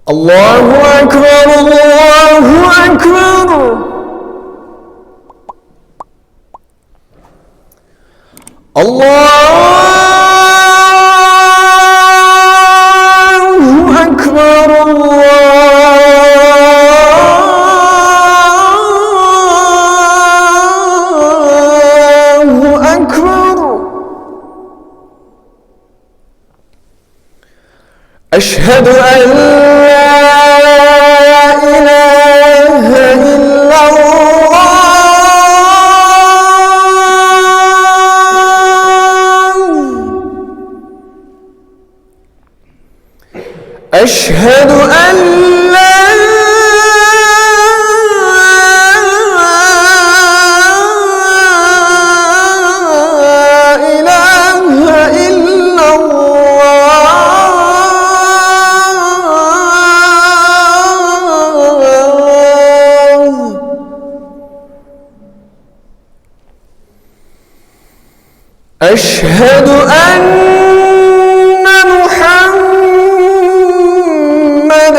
الله أكبر الله أكبر الله أكبر الله أكبر أشهد أن لا إله إلا الله أشهد أن لا إله إلا الله أشهد أن محمد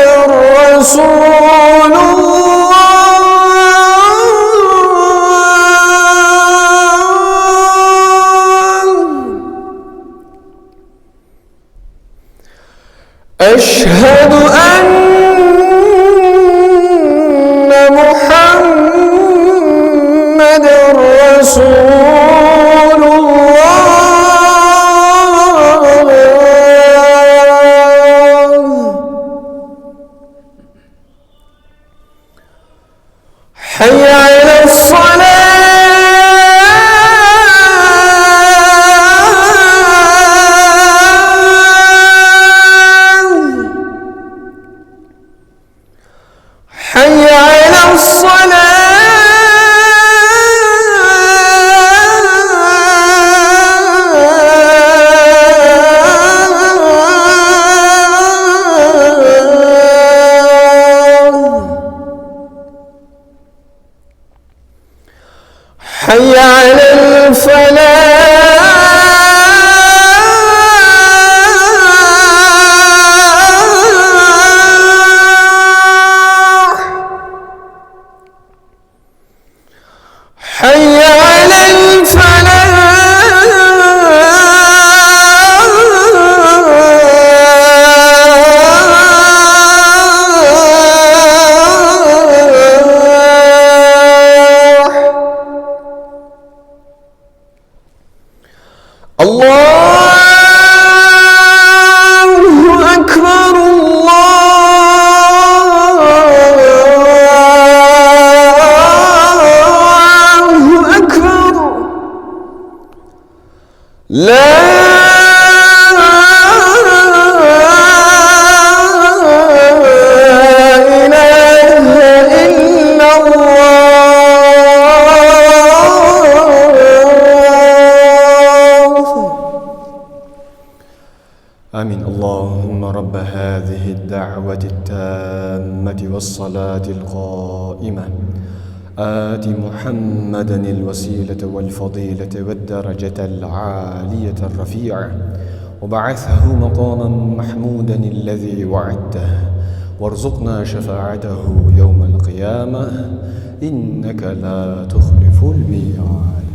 رسول الله أشهد أن محمد رسول الله حي على الصلاة حي على حي على الفلاح حي على الفلاح الله أكبر الله أكبر لا إله إلا الله آمين. اللهم رب هذه الدعوة التامة والصلاة القائمة آت محمدا الوسيلة والفضيلة والدرجة العالية الرفيعة وبعثه مقاما محمودا الذي وعدته وارزقنا شفاعته يوم القيامة إنك لا تخلف الميعاد.